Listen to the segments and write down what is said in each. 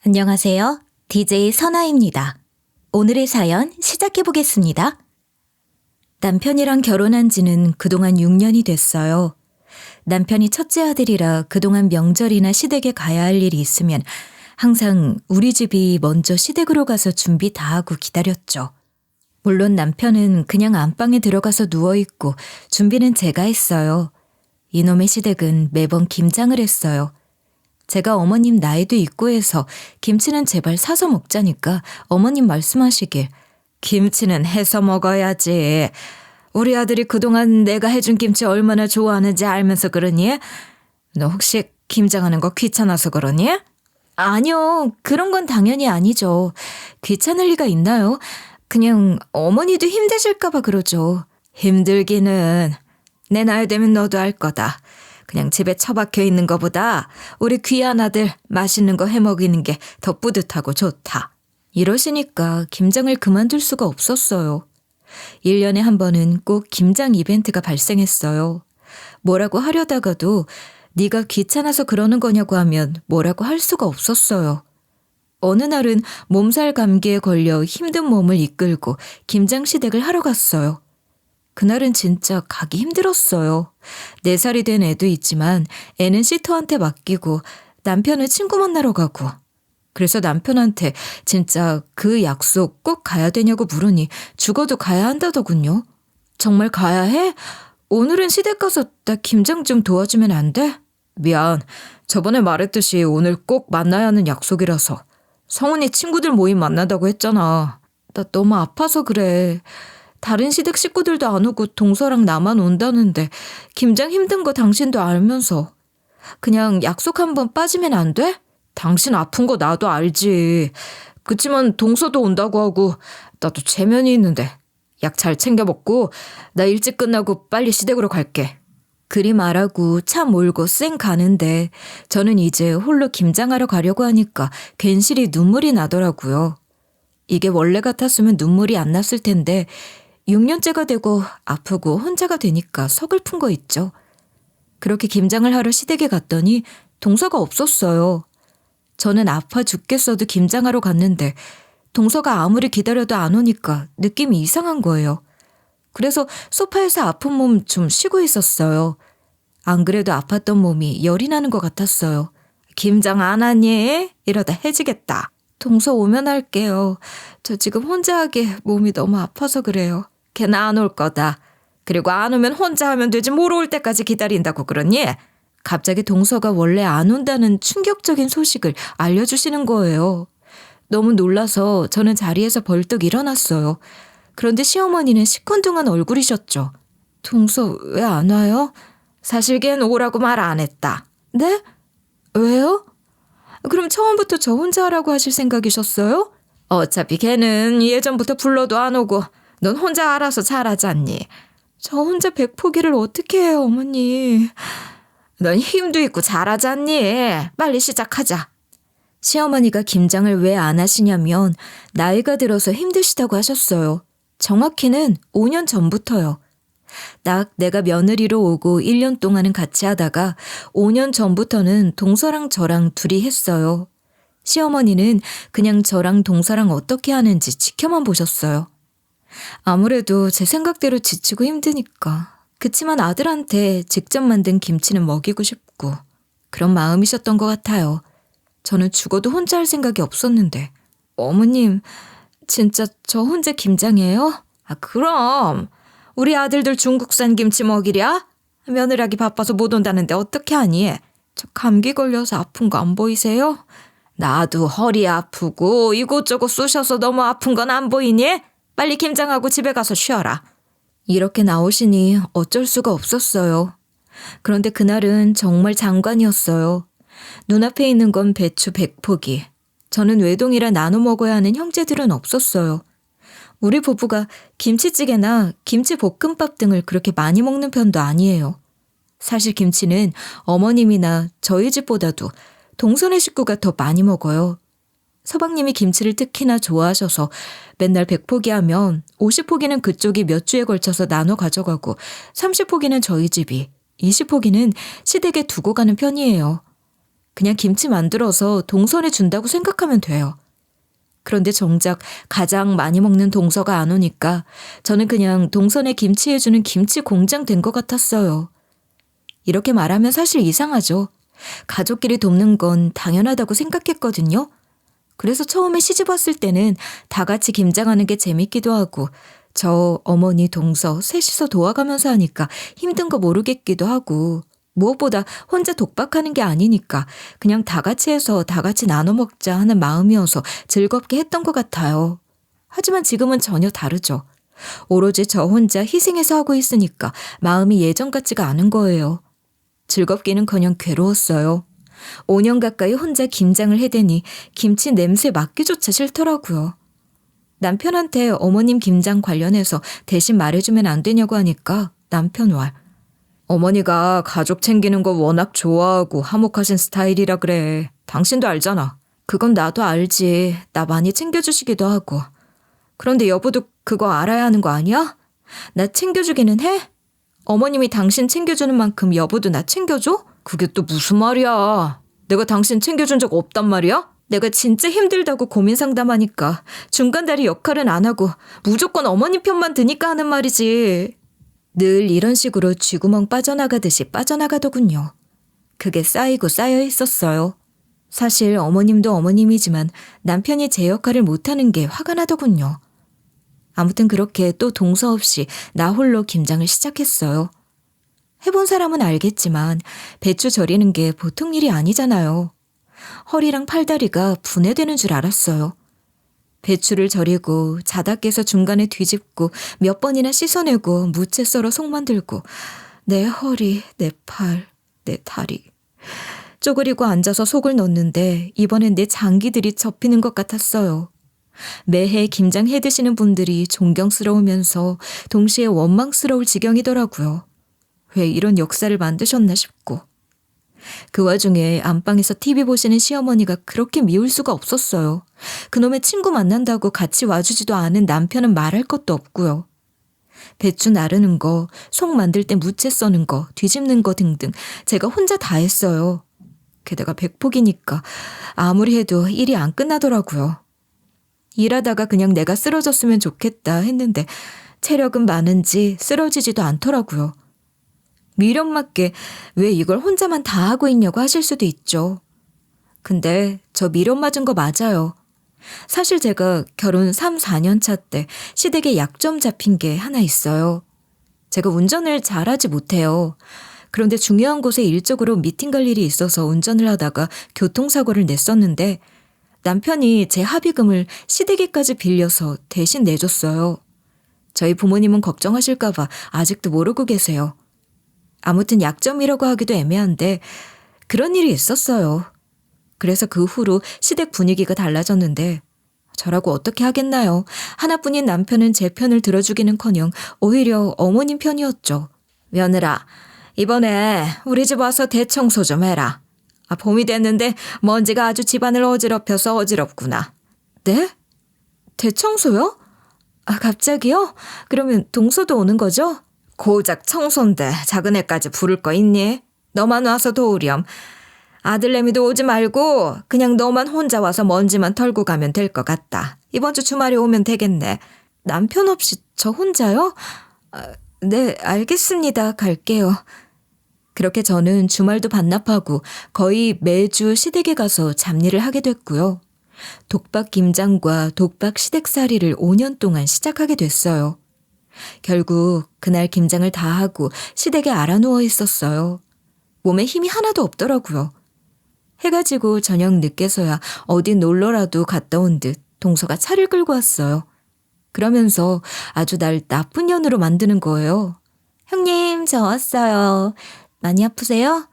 안녕하세요. DJ 선아입니다. 오늘의 사연 시작해 보겠습니다. 남편이랑 결혼한 지는 그동안 6년이 됐어요. 남편이 첫째 아들이라 그동안 명절이나 시댁에 가야 할 일이 있으면 항상 우리 집이 먼저 시댁으로 가서 준비 다 하고 기다렸죠. 물론 남편은 그냥 안방에 들어가서 누워있고 준비는 제가 했어요. 이놈의 시댁은 매번 김장을 했어요. 제가 어머님 나이도 있고 해서 김치는 제발 사서 먹자니까 어머님 말씀하시길 김치는 해서 먹어야지. 우리 아들이 그동안 내가 해준 김치 얼마나 좋아하는지 알면서 그러니? 너 혹시 김장하는 거 귀찮아서 그러니? 아니요. 그런 건 당연히 아니죠. 귀찮을 리가 있나요? 그냥 어머니도 힘드실까 봐 그러죠. 힘들기는 내 나이 되면 너도 알 거다. 그냥 집에 처박혀 있는 거보다 우리 귀한 아들 맛있는 거 해먹이는 게 더 뿌듯하고 좋다. 이러시니까 김장을 그만둘 수가 없었어요. 1년에 한 번은 꼭 김장 이벤트가 발생했어요. 뭐라고 하려다가도 네가 귀찮아서 그러는 거냐고 하면 뭐라고 할 수가 없었어요. 어느 날은 몸살 감기에 걸려 힘든 몸을 이끌고 김장 시댁을 하러 갔어요. 그날은 진짜 가기 힘들었어요. 4살이 된 애도 있지만 애는 시터한테 맡기고 남편은 친구 만나러 가고. 그래서 남편한테 진짜 그 약속 꼭 가야 되냐고 물으니 죽어도 가야 한다더군요. 정말 가야 해? 오늘은 시댁 가서 나 김장 좀 도와주면 안 돼? 미안. 저번에 말했듯이 오늘 꼭 만나야 하는 약속이라서. 성훈이 친구들 모임 만나다고 했잖아. 나 너무 아파서 그래. 다른 시댁 식구들도 안 오고 동서랑 나만 온다는데 김장 힘든 거 당신도 알면서 그냥 약속 한번 빠지면 안 돼? 당신 아픈 거 나도 알지. 그치만 동서도 온다고 하고 나도 체면이 있는데 약 잘 챙겨 먹고 나 일찍 끝나고 빨리 시댁으로 갈게. 그리 말하고 차 몰고 쌩 가는데 저는 이제 홀로 김장하러 가려고 하니까 괜시리 눈물이 나더라고요. 이게 원래 같았으면 눈물이 안 났을 텐데 6년째가 되고 아프고 혼자가 되니까 서글픈 거 있죠. 그렇게 김장을 하러 시댁에 갔더니 동서가 없었어요. 저는 아파 죽겠어도 김장하러 갔는데 동서가 아무리 기다려도 안 오니까 느낌이 이상한 거예요. 그래서 소파에서 아픈 몸 좀 쉬고 있었어요. 안 그래도 아팠던 몸이 열이 나는 것 같았어요. 김장 안 하니? 이러다 해지겠다. 동서 오면 할게요. 저 지금 혼자 하기에 몸이 너무 아파서 그래요. 걔는 안 올 거다. 그리고 안 오면 혼자 하면 되지 뭘 올 때까지 기다린다고 그러니? 갑자기 동서가 원래 안 온다는 충격적인 소식을 알려주시는 거예요. 너무 놀라서 저는 자리에서 벌떡 일어났어요. 그런데 시어머니는 시큰둥한 얼굴이셨죠. 동서 왜 안 와요? 사실 걔는 오라고 말 안 했다. 네? 왜요? 그럼 처음부터 저 혼자 하라고 하실 생각이셨어요? 어차피 걔는 예전부터 불러도 안 오고 넌 혼자 알아서 잘하잖니. 저 혼자 백포기를 어떻게 해요, 어머니. 넌 힘도 있고 잘하잖니. 빨리 시작하자. 시어머니가 김장을 왜 안 하시냐면 나이가 들어서 힘드시다고 하셨어요. 정확히는 5년 전부터요. 딱 내가 며느리로 오고 1년 동안은 같이 하다가 5년 전부터는 동서랑 저랑 둘이 했어요. 시어머니는 그냥 저랑 동서랑 어떻게 하는지 지켜만 보셨어요. 아무래도 제 생각대로 지치고 힘드니까. 그치만 아들한테 직접 만든 김치는 먹이고 싶고 그런 마음이셨던 것 같아요. 저는 죽어도 혼자 할 생각이 없었는데. 어머님, 진짜 저 혼자 김장해요? 그럼. 우리 아들들 중국산 김치 먹이랴? 며느라기 바빠서 못 온다는데 어떻게 하니? 저 감기 걸려서 아픈 거 안 보이세요? 나도 허리 아프고 이곳저곳 쑤셔서 너무 아픈 건 안 보이니? 빨리 김장하고 집에 가서 쉬어라. 이렇게 나오시니 어쩔 수가 없었어요. 그런데 그날은 정말 장관이었어요. 눈앞에 있는 건 배추 100포기. 저는 외동이라 나눠 먹어야 하는 형제들은 없었어요. 우리 부부가 김치찌개나 김치볶음밥 등을 그렇게 많이 먹는 편도 아니에요. 사실 김치는 어머님이나 저희 집보다도 동선의 식구가 더 많이 먹어요. 서방님이 김치를 특히나 좋아하셔서 맨날 100포기 하면 50포기는 그쪽이 몇 주에 걸쳐서 나눠 가져가고 30포기는 저희 집이, 20포기는 시댁에 두고 가는 편이에요. 그냥 김치 만들어서 동선에 준다고 생각하면 돼요. 그런데 정작 가장 많이 먹는 동서가 안 오니까 저는 그냥 동선에 김치해주는 김치 공장 된 것 같았어요. 이렇게 말하면 사실 이상하죠. 가족끼리 돕는 건 당연하다고 생각했거든요. 그래서 처음에 시집 왔을 때는 다 같이 김장하는 게 재밌기도 하고 저, 어머니, 동서 셋이서 도와가면서 하니까 힘든 거 모르겠기도 하고 무엇보다 혼자 독박하는 게 아니니까 그냥 다 같이 해서 다 같이 나눠 먹자 하는 마음이어서 즐겁게 했던 것 같아요. 하지만 지금은 전혀 다르죠. 오로지 저 혼자 희생해서 하고 있으니까 마음이 예전 같지가 않은 거예요. 즐겁기는커녕 괴로웠어요. 5년 가까이 혼자 김장을 해대니 김치 냄새 맡기조차 싫더라고요. 남편한테 어머님 김장 관련해서 대신 말해주면 안 되냐고 하니까 남편 말. 어머니가 가족 챙기는 거 워낙 좋아하고 화목하신 스타일이라 그래. 당신도 알잖아. 그건 나도 알지. 나 많이 챙겨주시기도 하고. 그런데 여보도 그거 알아야 하는 거 아니야? 나 챙겨주기는 해? 어머님이 당신 챙겨주는 만큼 여보도 나 챙겨줘? 그게 또 무슨 말이야. 내가 당신 챙겨준 적 없단 말이야? 내가 진짜 힘들다고 고민 상담하니까 중간다리 역할은 안 하고 무조건 어머니 편만 드니까 하는 말이지. 늘 이런 식으로 쥐구멍 빠져나가듯이 빠져나가더군요. 그게 쌓이고 쌓여 있었어요. 사실 어머님도 어머님이지만 남편이 제 역할을 못하는 게 화가 나더군요. 아무튼 그렇게 또 동서 없이 나 홀로 김장을 시작했어요. 해본 사람은 알겠지만 배추 절이는 게 보통 일이 아니잖아요. 허리랑 팔다리가 분해되는 줄 알았어요. 배추를 절이고 자다 깨서 중간에 뒤집고 몇 번이나 씻어내고 무채 썰어 속 만들고 내 허리, 내 팔, 내 다리. 쪼그리고 앉아서 속을 넣는데 이번엔 내 장기들이 접히는 것 같았어요. 매해 김장 해드시는 분들이 존경스러우면서 동시에 원망스러울 지경이더라고요. 왜 이런 역사를 만드셨나 싶고. 그 와중에 안방에서 TV 보시는 시어머니가 그렇게 미울 수가 없었어요. 그놈의 친구 만난다고 같이 와주지도 않은 남편은 말할 것도 없고요. 배추 나르는 거, 속 만들 때 무채 써는 거, 뒤집는 거 등등 제가 혼자 다 했어요. 게다가 백폭이니까 아무리 해도 일이 안 끝나더라고요. 일하다가 그냥 내가 쓰러졌으면 좋겠다 했는데 체력은 많은지 쓰러지지도 않더라고요. 미련 맞게 왜 이걸 혼자만 다 하고 있냐고 하실 수도 있죠. 근데 저 미련 맞은 거 맞아요. 사실 제가 결혼 3, 4년 차 때 시댁에 약점 잡힌 게 하나 있어요. 제가 운전을 잘하지 못해요. 그런데 중요한 곳에 일적으로 미팅 갈 일이 있어서 운전을 하다가 교통사고를 냈었는데 남편이 제 합의금을 시댁에까지 빌려서 대신 내줬어요. 저희 부모님은 걱정하실까 봐 아직도 모르고 계세요. 아무튼 약점이라고 하기도 애매한데 그런 일이 있었어요. 그래서 그 후로 시댁 분위기가 달라졌는데 저라고 어떻게 하겠나요? 하나뿐인 남편은 제 편을 들어주기는커녕 오히려 어머님 편이었죠. 며느라, 이번에 우리 집 와서 대청소 좀 해라. 봄이 됐는데 먼지가 아주 집안을 어지럽혀서 어지럽구나. 네? 대청소요? 갑자기요? 그러면 동서도 오는 거죠? 고작 청소인데 작은 애까지 부를 거 있니? 너만 와서 도우렴. 아들내미도 오지 말고 그냥 너만 혼자 와서 먼지만 털고 가면 될 것 같다. 이번 주 주말에 오면 되겠네. 남편 없이 저 혼자요? 네, 알겠습니다. 갈게요. 그렇게 저는 주말도 반납하고 거의 매주 시댁에 가서 잡일을 하게 됐고요. 독박 김장과 독박 시댁살이를 5년 동안 시작하게 됐어요. 결국 그날 김장을 다 하고 시댁에 알아누워 있었어요. 몸에 힘이 하나도 없더라고요. 해가 지고 저녁 늦게서야 어디 놀러라도 갔다 온 듯 동서가 차를 끌고 왔어요. 그러면서 아주 날 나쁜 년으로 만드는 거예요. 형님, 저 왔어요. 많이 아프세요?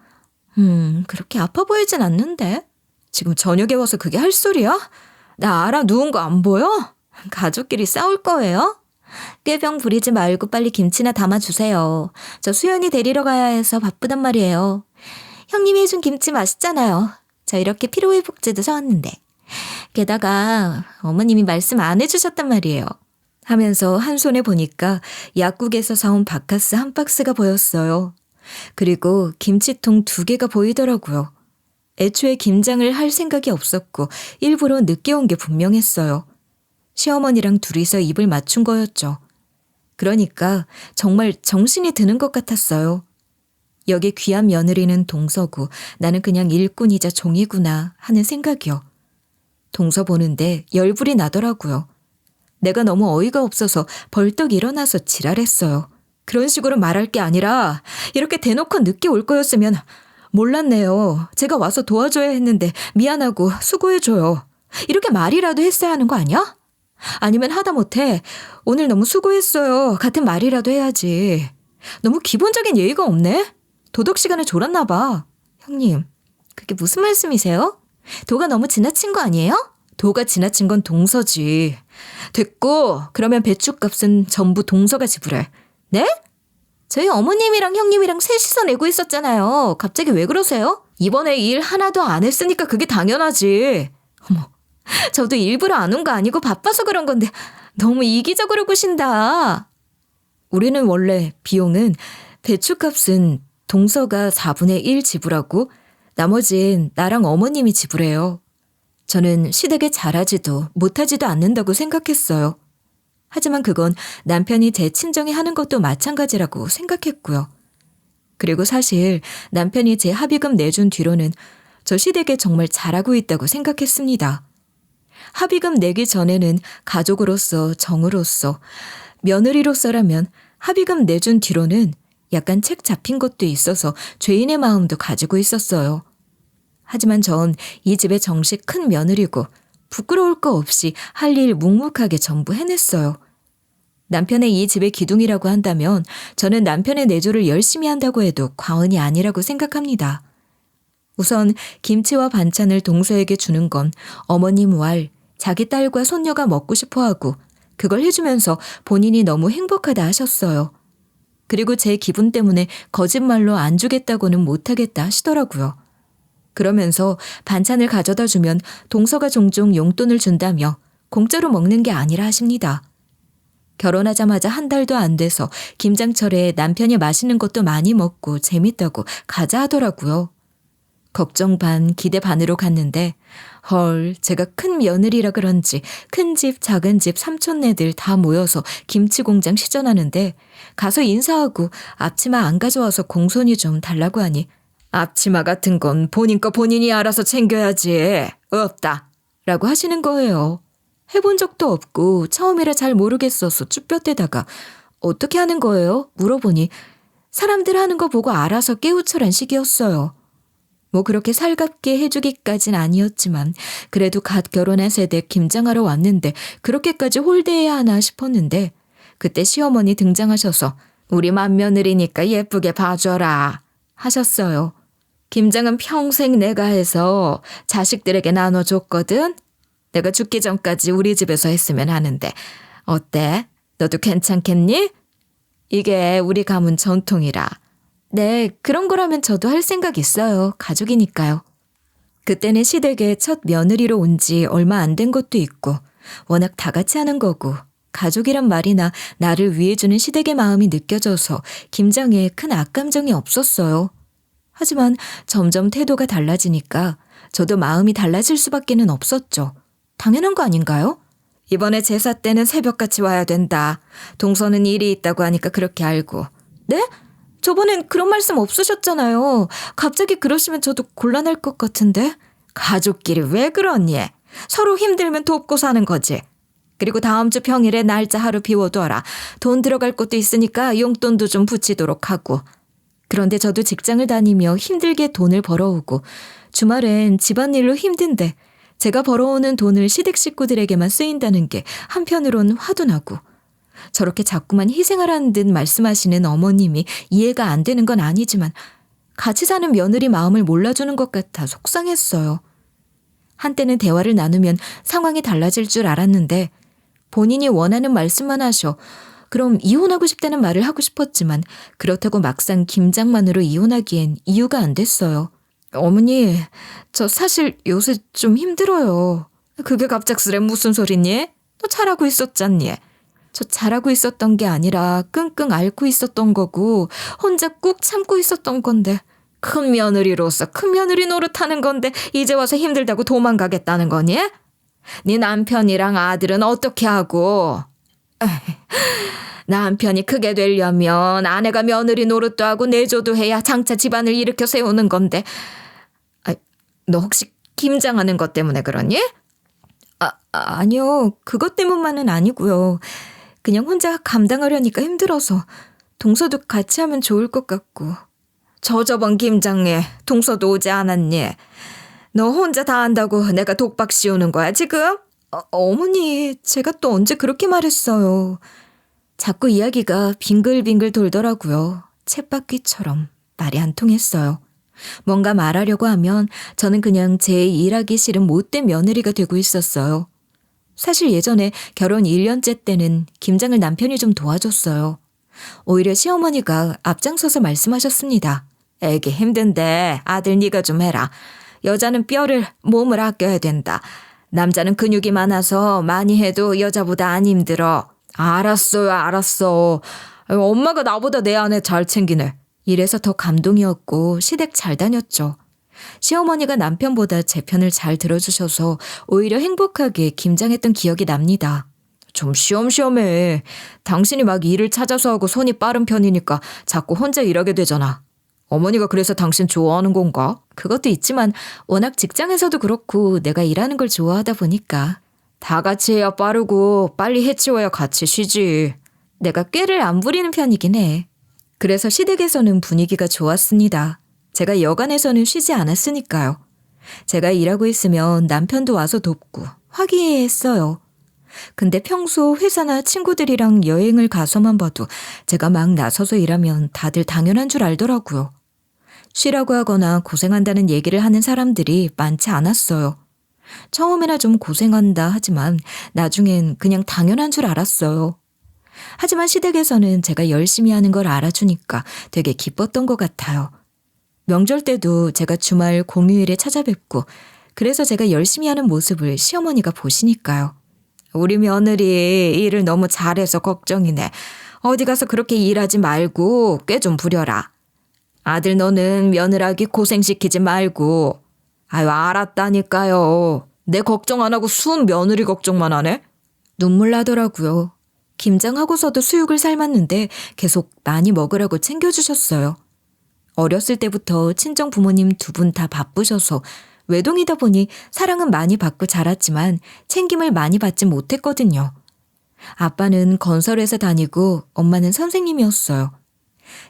그렇게 아파 보이진 않는데. 지금 저녁에 와서 그게 할 소리야? 나 알아 누운 거 안 보여? 가족끼리 싸울 거예요? 꾀병 부리지 말고 빨리 김치나 담아주세요. 저 수연이 데리러 가야 해서 바쁘단 말이에요. 형님이 해준 김치 맛있잖아요. 저 이렇게 피로회복제도 사왔는데. 게다가 어머님이 말씀 안 해주셨단 말이에요. 하면서 한 손에 보니까 약국에서 사온 바카스 한 박스가 보였어요. 그리고 김치통 2개가 보이더라고요. 애초에 김장을 할 생각이 없었고 일부러 늦게 온 게 분명했어요. 시어머니랑 둘이서 입을 맞춘 거였죠. 그러니까 정말 정신이 드는 것 같았어요. 여기 귀한 며느리는 동서고 나는 그냥 일꾼이자 종이구나 하는 생각이요. 동서 보는데 열불이 나더라고요. 내가 너무 어이가 없어서 벌떡 일어나서 지랄했어요. 그런 식으로 말할 게 아니라 이렇게 대놓고 늦게 올 거였으면 몰랐네요. 제가 와서 도와줘야 했는데 미안하고 수고해줘요. 이렇게 말이라도 했어야 하는 거 아니야? 아니면 하다못해 오늘 너무 수고했어요. 같은 말이라도 해야지. 너무 기본적인 예의가 없네? 도덕 시간을 졸았나 봐. 형님, 그게 무슨 말씀이세요? 도가 너무 지나친 거 아니에요? 도가 지나친 건 동서지. 됐고 그러면 배춧값은 전부 동서가 지불해. 네? 저희 어머님이랑 형님이랑 셋이서 내고 있었잖아요. 갑자기 왜 그러세요? 이번에 일 하나도 안 했으니까 그게 당연하지. 어머, 저도 일부러 안 온 거 아니고 바빠서 그런 건데 너무 이기적으로 구신다. 우리는 원래 비용은 배춧값은 동서가 4분의 1 지불하고 나머지는 나랑 어머님이 지불해요. 저는 시댁에 잘하지도 못하지도 않는다고 생각했어요. 하지만 그건 남편이 제 친정에 하는 것도 마찬가지라고 생각했고요. 그리고 사실 남편이 제 합의금 내준 뒤로는 저 시댁에 정말 잘하고 있다고 생각했습니다. 합의금 내기 전에는 가족으로서 정으로서 며느리로서라면 합의금 내준 뒤로는 약간 책 잡힌 것도 있어서 죄인의 마음도 가지고 있었어요. 하지만 전 이 집의 정식 큰 며느리고 부끄러울 거 없이 할 일 묵묵하게 전부 해냈어요. 남편의 이 집의 기둥이라고 한다면 저는 남편의 내조를 열심히 한다고 해도 과언이 아니라고 생각합니다. 우선 김치와 반찬을 동서에게 주는 건 어머님 왈 자기 딸과 손녀가 먹고 싶어하고 그걸 해주면서 본인이 너무 행복하다 하셨어요. 그리고 제 기분 때문에 거짓말로 안 주겠다고는 못하겠다 하시더라고요. 그러면서 반찬을 가져다 주면 동서가 종종 용돈을 준다며 공짜로 먹는 게 아니라 하십니다. 결혼하자마자 한 달도 안 돼서 김장철에 남편이 맛있는 것도 많이 먹고 재밌다고 가자 하더라고요. 걱정 반 기대 반으로 갔는데 헐, 제가 큰 며느리라 그런지 큰 집 작은 집 삼촌네들 다 모여서 김치 공장 시전하는데 가서 인사하고 앞치마 안 가져와서 공손히 좀 달라고 하니 앞치마 같은 건 본인 거 본인이 알아서 챙겨야지. 없다. 라고 하시는 거예요. 해본 적도 없고 처음이라 잘 모르겠어서 쭈뼛대다가 어떻게 하는 거예요? 물어보니 사람들 하는 거 보고 알아서 깨우쳐란 식이었어요. 뭐 그렇게 살갑게 해주기까진 아니었지만 그래도 갓 결혼한 세대 김장하러 왔는데 그렇게까지 홀대해야 하나 싶었는데 그때 시어머니 등장하셔서 우리 맏며느리니까 예쁘게 봐줘라 하셨어요. 김장은 평생 내가 해서 자식들에게 나눠줬거든. 내가 죽기 전까지 우리 집에서 했으면 하는데 어때? 너도 괜찮겠니? 이게 우리 가문 전통이라. 네, 그런 거라면 저도 할 생각 있어요. 가족이니까요. 그때는 시댁에 첫 며느리로 온 지 얼마 안 된 것도 있고 워낙 다 같이 하는 거고 가족이란 말이나 나를 위해주는 시댁의 마음이 느껴져서 김장에 큰 악감정이 없었어요. 하지만 점점 태도가 달라지니까 저도 마음이 달라질 수밖에는 없었죠. 당연한 거 아닌가요? 이번에 제사 때는 새벽같이 와야 된다. 동서는 일이 있다고 하니까 그렇게 알고. 네? 저번엔 그런 말씀 없으셨잖아요. 갑자기 그러시면 저도 곤란할 것 같은데. 가족끼리 왜 그러니? 서로 힘들면 돕고 사는 거지. 그리고 다음 주 평일에 날짜 하루 비워둬라. 돈 들어갈 것도 있으니까 용돈도 좀 붙이도록 하고. 그런데 저도 직장을 다니며 힘들게 돈을 벌어오고 주말엔 집안일로 힘든데 제가 벌어오는 돈을 시댁 식구들에게만 쓰인다는 게 한편으론 화도 나고 저렇게 자꾸만 희생하라는 듯 말씀하시는 어머님이 이해가 안 되는 건 아니지만 같이 사는 며느리 마음을 몰라주는 것 같아 속상했어요. 한때는 대화를 나누면 상황이 달라질 줄 알았는데 본인이 원하는 말씀만 하셔 그럼 이혼하고 싶다는 말을 하고 싶었지만 그렇다고 막상 김장만으로 이혼하기엔 이유가 안 됐어요. 어머니, 저 사실 요새 좀 힘들어요. 그게 갑작스레 무슨 소리니? 너 잘하고 있었잖니? 저 잘하고 있었던 게 아니라 끙끙 앓고 있었던 거고 혼자 꾹 참고 있었던 건데 큰 며느리로서 큰 며느리 노릇하는 건데 이제 와서 힘들다고 도망가겠다는 거니? 네 남편이랑 아들은 어떻게 하고? 에이, 남편이 크게 되려면 아내가 며느리 노릇도 하고 내조도 해야 장차 집안을 일으켜 세우는 건데. 너 혹시 김장하는 것 때문에 그러니? 아니요. 그것 때문만은 아니고요. 그냥 혼자 감당하려니까 힘들어서 동서도 같이 하면 좋을 것 같고. 저번 김장에 동서도 오지 않았니? 너 혼자 다 한다고 내가 독박 씌우는 거야 지금? 어머니, 제가 또 언제 그렇게 말했어요. 자꾸 이야기가 빙글빙글 돌더라고요. 쳇바퀴처럼 말이 안 통했어요. 뭔가 말하려고 하면 저는 그냥 제 일하기 싫은 못된 며느리가 되고 있었어요. 사실 예전에 결혼 1년째 때는 김장을 남편이 좀 도와줬어요. 오히려 시어머니가 앞장서서 말씀하셨습니다. 애기 힘든데 아들 네가 좀 해라. 여자는 뼈를 몸을 아껴야 된다. 남자는 근육이 많아서 많이 해도 여자보다 안 힘들어. 알았어요, 알았어. 엄마가 나보다 내 아내 잘 챙기네. 이래서 더 감동이었고 시댁 잘 다녔죠. 시어머니가 남편보다 제 편을 잘 들어주셔서 오히려 행복하게 김장했던 기억이 납니다. 좀 쉬엄쉬엄해. 당신이 막 일을 찾아서 하고 손이 빠른 편이니까 자꾸 혼자 일하게 되잖아. 어머니가 그래서 당신 좋아하는 건가? 그것도 있지만 워낙 직장에서도 그렇고 내가 일하는 걸 좋아하다 보니까. 다 같이 해야 빠르고 빨리 해치워야 같이 쉬지. 내가 꾀를 안 부리는 편이긴 해. 그래서 시댁에서는 분위기가 좋았습니다. 제가 여간에서는 쉬지 않았으니까요. 제가 일하고 있으면 남편도 와서 돕고 화기애애했어요. 근데 평소 회사나 친구들이랑 여행을 가서만 봐도 제가 막 나서서 일하면 다들 당연한 줄 알더라고요. 쉬라고 하거나 고생한다는 얘기를 하는 사람들이 많지 않았어요. 처음에나 좀 고생한다 하지만 나중엔 그냥 당연한 줄 알았어요. 하지만 시댁에서는 제가 열심히 하는 걸 알아주니까 되게 기뻤던 것 같아요. 명절 때도 제가 주말 공휴일에 찾아뵙고 그래서 제가 열심히 하는 모습을 시어머니가 보시니까요. 우리 며느리 일을 너무 잘해서 걱정이네. 어디 가서 그렇게 일하지 말고 꾀 좀 부려라. 아들 너는 며느라기 고생시키지 말고. 아유 알았다니까요. 내 걱정 안 하고 순 며느리 걱정만 하네. 눈물 나더라고요. 김장하고서도 수육을 삶았는데 계속 많이 먹으라고 챙겨주셨어요. 어렸을 때부터 친정 부모님 두 분 다 바쁘셔서 외동이다 보니 사랑은 많이 받고 자랐지만 챙김을 많이 받지 못했거든요. 아빠는 건설회사 다니고 엄마는 선생님이었어요.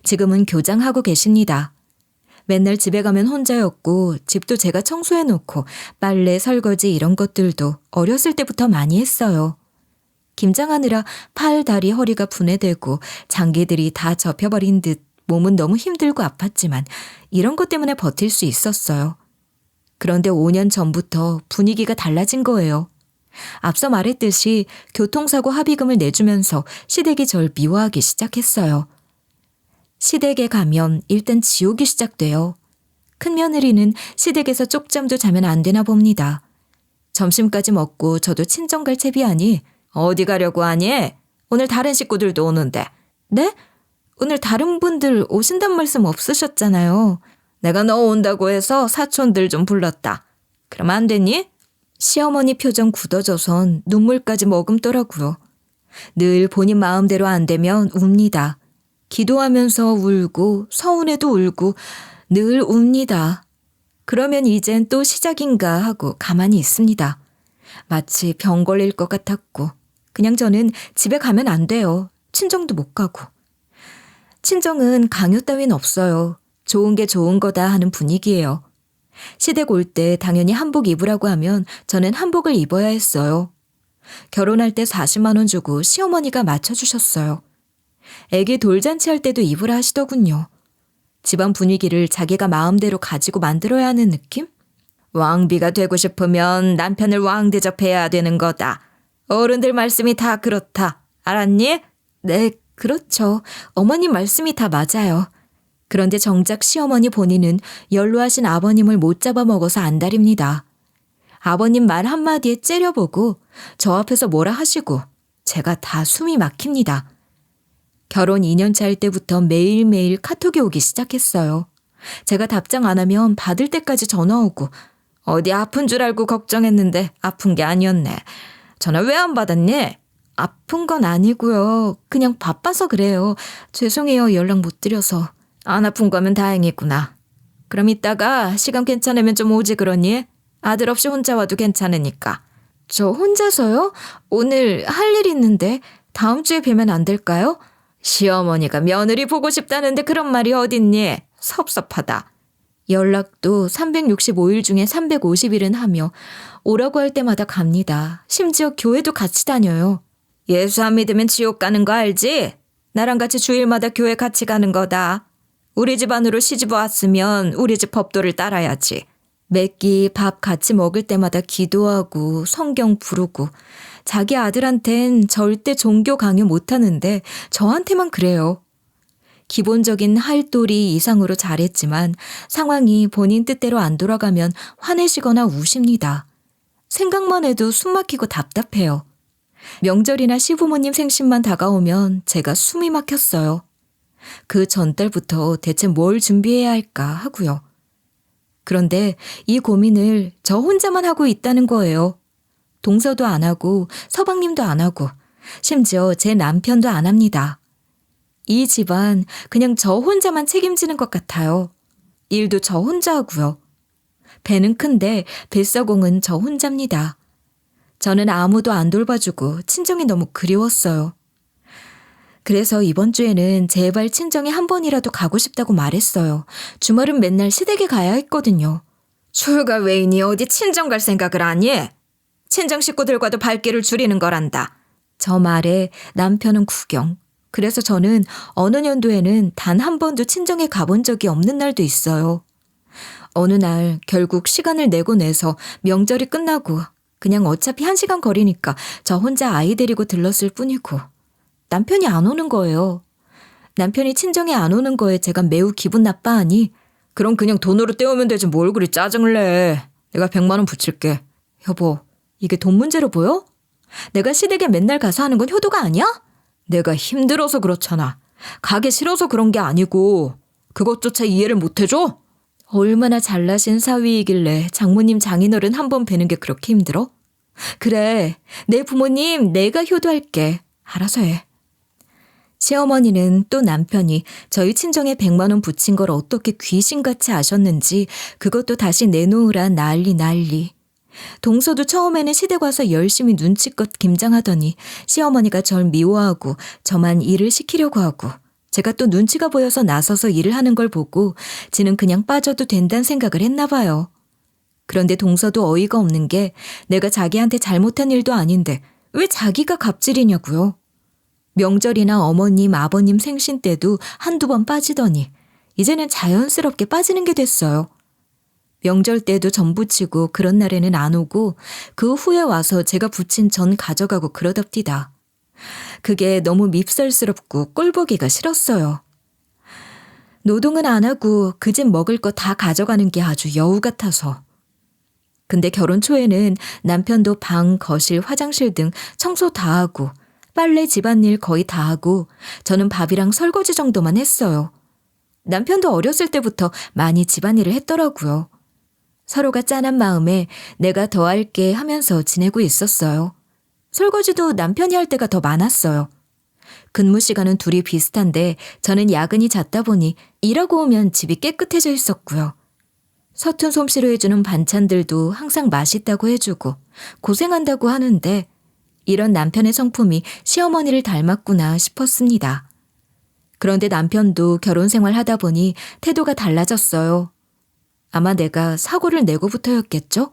지금은 교장하고 계십니다. 맨날 집에 가면 혼자였고 집도 제가 청소해놓고 빨래, 설거지 이런 것들도 어렸을 때부터 많이 했어요. 김장하느라 팔, 다리, 허리가 분해되고 장기들이 다 접혀버린 듯 몸은 너무 힘들고 아팠지만 이런 것 때문에 버틸 수 있었어요. 그런데 5년 전부터 분위기가 달라진 거예요. 앞서 말했듯이 교통사고 합의금을 내주면서 시댁이 절 미워하기 시작했어요. 시댁에 가면 일단 지옥이 시작돼요. 큰며느리는 시댁에서 쪽잠도 자면 안 되나 봅니다. 점심까지 먹고 저도 친정 갈 채비하니 어디 가려고 하니? 오늘 다른 식구들도 오는데. 네? 오늘 다른 분들 오신단 말씀 없으셨잖아요. 내가 너 온다고 해서 사촌들 좀 불렀다. 그럼 안 되니? 시어머니 표정 굳어져선 눈물까지 머금더라고요. 늘 본인 마음대로 안 되면 웁니다. 기도하면서 울고 서운해도 울고 늘 웁니다. 그러면 이젠 또 시작인가 하고 가만히 있습니다. 마치 병 걸릴 것 같았고 그냥 저는 집에 가면 안 돼요. 친정도 못 가고. 친정은 강요 따윈 없어요. 좋은 게 좋은 거다 하는 분위기예요. 시댁 올 때 당연히 한복 입으라고 하면 저는 한복을 입어야 했어요. 결혼할 때 40만 원 주고 시어머니가 맞춰주셨어요. 애기 돌잔치 할 때도 입으라 하시더군요. 집안 분위기를 자기가 마음대로 가지고 만들어야 하는 느낌? 왕비가 되고 싶으면 남편을 왕 대접해야 되는 거다. 어른들 말씀이 다 그렇다. 알았니? 네, 그렇죠. 어머님 말씀이 다 맞아요. 그런데 정작 시어머니 본인은 연로하신 아버님을 못 잡아먹어서 안달입니다. 아버님 말 한마디에 째려보고 저 앞에서 뭐라 하시고 제가 다 숨이 막힙니다. 결혼 2년 차일 때부터 매일매일 카톡이 오기 시작했어요. 제가 답장 안 하면 받을 때까지 전화 오고 어디 아픈 줄 알고 걱정했는데 아픈 게 아니었네. 전화 왜 안 받았니? 아픈 건 아니고요. 그냥 바빠서 그래요. 죄송해요. 연락 못 드려서. 안 아픈 거면 다행이구나. 그럼 이따가 시간 괜찮으면 좀 오지 그러니? 아들 없이 혼자 와도 괜찮으니까. 저 혼자서요? 오늘 할 일 있는데 다음 주에 뵈면 안 될까요? 시어머니가 며느리 보고 싶다는데 그런 말이 어딨니? 섭섭하다. 연락도 365일 중에 350일은 하며 오라고 할 때마다 갑니다. 심지어 교회도 같이 다녀요. 예수 안 믿으면 지옥 가는 거 알지? 나랑 같이 주일마다 교회 같이 가는 거다. 우리 집안으로 시집 왔으면 우리 집 법도를 따라야지. 매끼 밥 같이 먹을 때마다 기도하고 성경 부르고 자기 아들한텐 절대 종교 강요 못하는데 저한테만 그래요. 기본적인 할도리 이상으로 잘했지만 상황이 본인 뜻대로 안 돌아가면 화내시거나 우십니다. 생각만 해도 숨막히고 답답해요. 명절이나 시부모님 생신만 다가오면 제가 숨이 막혔어요. 그 전달부터 대체 뭘 준비해야 할까 하고요. 그런데 이 고민을 저 혼자만 하고 있다는 거예요. 동서도 안 하고 서방님도 안 하고 심지어 제 남편도 안 합니다. 이 집안 그냥 저 혼자만 책임지는 것 같아요. 일도 저 혼자 하고요. 배는 큰데 뱃사공은 저 혼자입니다. 저는 아무도 안 돌봐주고 친정이 너무 그리웠어요. 그래서 이번 주에는 제발 친정에 한 번이라도 가고 싶다고 말했어요. 주말은 맨날 시댁에 가야 했거든요. 출가 외인이 어디 친정 갈 생각을 하니? 친정 식구들과도 발길을 줄이는 거란다. 저 말에 남편은 구경. 그래서 저는 어느 년도에는 단 한 번도 친정에 가본 적이 없는 날도 있어요. 어느 날 결국 시간을 내고 내서 명절이 끝나고 그냥 어차피 1시간 거리니까 저 혼자 아이 데리고 들렀을 뿐이고 남편이 안 오는 거예요. 남편이 친정에 안 오는 거에 제가 매우 기분 나빠하니 그럼 그냥 돈으로 때우면 되지 뭘 그리 짜증을 내. 내가 100만 원 붙일게. 여보, 이게 돈 문제로 보여? 내가 시댁에 맨날 가서 하는 건 효도가 아니야? 내가 힘들어서 그렇잖아. 가기 싫어서 그런 게 아니고 그것조차 이해를 못 해줘? 얼마나 잘나신 사위이길래 장모님 장인어른 한 번 뵈는 게 그렇게 힘들어? 그래, 내 부모님 내가 효도할게. 알아서 해. 시어머니는 또 남편이 저희 친정에 100만 원 붙인 걸 어떻게 귀신같이 아셨는지 그것도 다시 내놓으라 난리. 동서도 처음에는 시댁 와서 열심히 눈치껏 김장하더니 시어머니가 절 미워하고 저만 일을 시키려고 하고 제가 또 눈치가 보여서 나서서 일을 하는 걸 보고 지는 그냥 빠져도 된다는 생각을 했나 봐요. 그런데 동서도 어이가 없는 게 내가 자기한테 잘못한 일도 아닌데 왜 자기가 갑질이냐고요. 명절이나 어머님, 아버님 생신 때도 한두 번 빠지더니 이제는 자연스럽게 빠지는 게 됐어요. 명절 때도 전 부치고 그런 날에는 안 오고 그 후에 와서 제가 부친 전 가져가고 그러답디다. 그게 너무 밉살스럽고 꼴보기가 싫었어요. 노동은 안 하고 그 집 먹을 거 다 가져가는 게 아주 여우 같아서. 근데 결혼 초에는 남편도 방, 거실, 화장실 등 청소 다 하고 빨래 집안일 거의 다 하고 저는 밥이랑 설거지 정도만 했어요. 남편도 어렸을 때부터 많이 집안일을 했더라고요. 서로가 짠한 마음에 내가 더 할게 하면서 지내고 있었어요. 설거지도 남편이 할 때가 더 많았어요. 근무 시간은 둘이 비슷한데 저는 야근이 잦다 보니 일하고 오면 집이 깨끗해져 있었고요. 서툰 솜씨로 해주는 반찬들도 항상 맛있다고 해주고 고생한다고 하는데 이런 남편의 성품이 시어머니를 닮았구나 싶었습니다. 그런데 남편도 결혼 생활 하다 보니 태도가 달라졌어요. 아마 내가 사고를 내고부터였겠죠?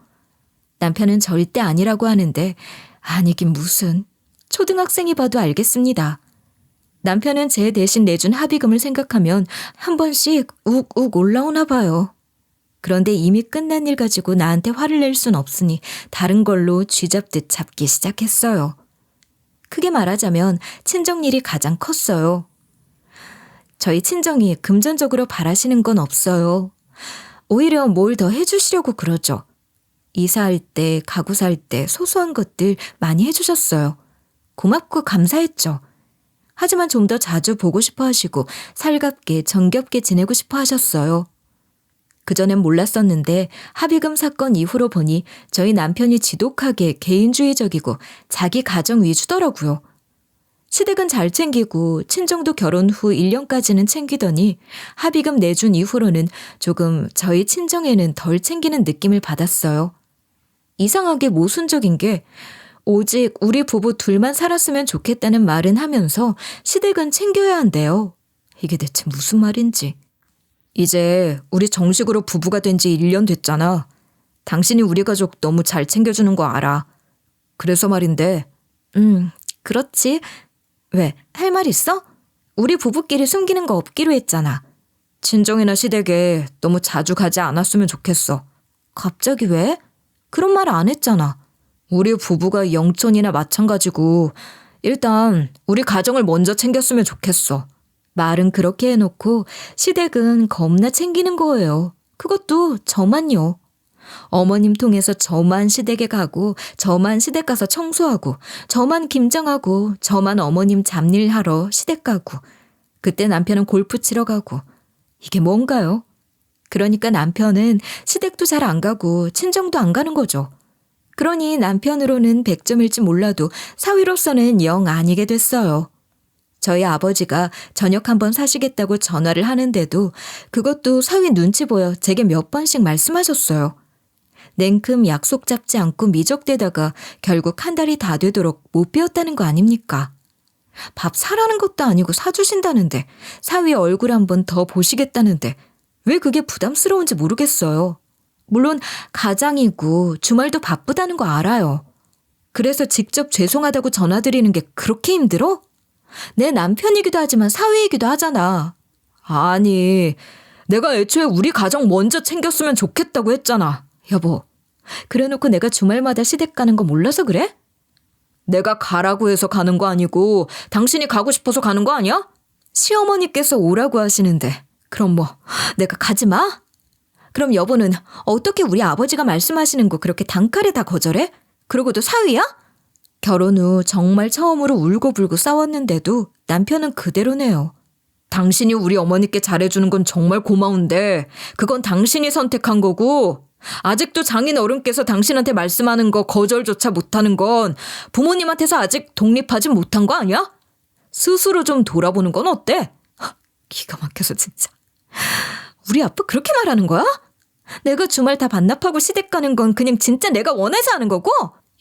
남편은 절대 아니라고 하는데 아니긴 무슨. 초등학생이 봐도 알겠습니다. 남편은 제 대신 내준 합의금을 생각하면 한 번씩 욱욱 올라오나 봐요. 그런데 이미 끝난 일 가지고 나한테 화를 낼 순 없으니 다른 걸로 쥐잡듯 잡기 시작했어요. 크게 말하자면 친정일이 가장 컸어요. 저희 친정이 금전적으로 바라시는 건 없어요. 오히려 뭘 더 해주시려고 그러죠. 이사할 때, 가구 살 때 소소한 것들 많이 해주셨어요. 고맙고 감사했죠. 하지만 좀 더 자주 보고 싶어 하시고 살갑게 정겹게 지내고 싶어 하셨어요. 그전엔 몰랐었는데 합의금 사건 이후로 보니 저희 남편이 지독하게 개인주의적이고 자기 가정 위주더라고요. 시댁은 잘 챙기고 친정도 결혼 후 1년까지는 챙기더니 합의금 내준 이후로는 조금 저희 친정에는 덜 챙기는 느낌을 받았어요. 이상하게 모순적인 게 오직 우리 부부 둘만 살았으면 좋겠다는 말은 하면서 시댁은 챙겨야 한대요. 이게 대체 무슨 말인지. 이제 우리 정식으로 부부가 된 지 1년 됐잖아. 당신이 우리 가족 너무 잘 챙겨주는 거 알아. 그래서 말인데. 그렇지. 왜? 할 말 있어? 우리 부부끼리 숨기는 거 없기로 했잖아. 친정이나 시댁에 너무 자주 가지 않았으면 좋겠어. 갑자기 왜? 그런 말 안 했잖아. 우리 부부가 영천이나 마찬가지고 일단 우리 가정을 먼저 챙겼으면 좋겠어. 말은 그렇게 해놓고 시댁은 겁나 챙기는 거예요. 그것도 저만요. 어머님 통해서 저만 시댁에 가고 저만 시댁 가서 청소하고 저만 김장하고 저만 어머님 잡일 하러 시댁 가고 그때 남편은 골프 치러 가고 이게 뭔가요? 그러니까 남편은 시댁도 잘 안 가고 친정도 안 가는 거죠. 그러니 남편으로는 100점일지 몰라도 사위로서는 영 아니게 됐어요. 저희 아버지가 저녁 한번 사시겠다고 전화를 하는데도 그것도 사위 눈치 보여 제게 몇 번씩 말씀하셨어요. 냉큼 약속 잡지 않고 미적대다가 결국 한 달이 다 되도록 못 비웠다는 거 아닙니까? 밥 사라는 것도 아니고 사주신다는데 사위 얼굴 한번 더 보시겠다는데 왜 그게 부담스러운지 모르겠어요. 물론 가장이고 주말도 바쁘다는 거 알아요. 그래서 직접 죄송하다고 전화드리는 게 그렇게 힘들어? 내 남편이기도 하지만 사위이기도 하잖아. 아니, 내가 애초에 우리 가정 먼저 챙겼으면 좋겠다고 했잖아. 여보, 그래놓고 내가 주말마다 시댁 가는 거 몰라서 그래? 내가 가라고 해서 가는 거 아니고 당신이 가고 싶어서 가는 거 아니야? 시어머니께서 오라고 하시는데 그럼 뭐 내가 가지 마? 그럼 여보는 어떻게 우리 아버지가 말씀하시는 거 그렇게 단칼에 다 거절해? 그러고도 사위야? 결혼 후 정말 처음으로 울고불고 싸웠는데도 남편은 그대로네요. 당신이 우리 어머니께 잘해주는 건 정말 고마운데 그건 당신이 선택한 거고 아직도 장인 어른께서 당신한테 말씀하는 거 거절조차 못하는 건 부모님한테서 아직 독립하지 못한 거 아니야? 스스로 좀 돌아보는 건 어때? 기가 막혀서 진짜. 우리 아빠 그렇게 말하는 거야? 내가 주말 다 반납하고 시댁 가는 건 그냥 진짜 내가 원해서 하는 거고?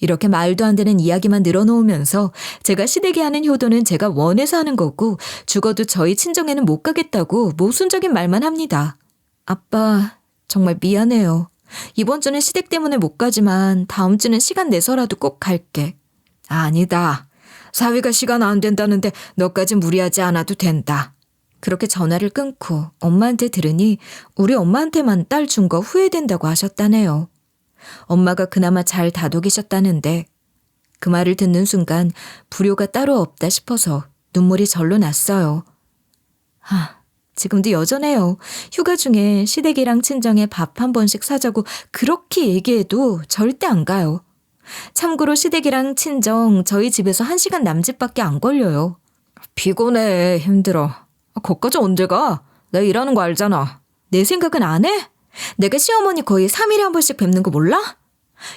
이렇게 말도 안 되는 이야기만 늘어놓으면서 제가 시댁에 하는 효도는 제가 원해서 하는 거고 죽어도 저희 친정에는 못 가겠다고 모순적인 말만 합니다. 아빠 정말 미안해요. 이번 주는 시댁 때문에 못 가지만 다음 주는 시간 내서라도 꼭 갈게. 아니다. 사위가 시간 안 된다는데 너까지 무리하지 않아도 된다. 그렇게 전화를 끊고 엄마한테 들으니 우리 엄마한테만 딸 준 거 후회된다고 하셨다네요. 엄마가 그나마 잘 다독이셨다는데 그 말을 듣는 순간 불효가 따로 없다 싶어서 눈물이 절로 났어요. 지금도 여전해요. 휴가 중에 시댁이랑 친정에 밥 한 번씩 사자고 그렇게 얘기해도 절대 안 가요. 참고로 시댁이랑 친정 저희 집에서 1시간 남짓밖에 안 걸려요. 피곤해, 힘들어. 거기까지 언제 가? 나 일하는 거 알잖아. 내 생각은 안 해? 내가 시어머니 거의 3일에 한 번씩 뵙는 거 몰라?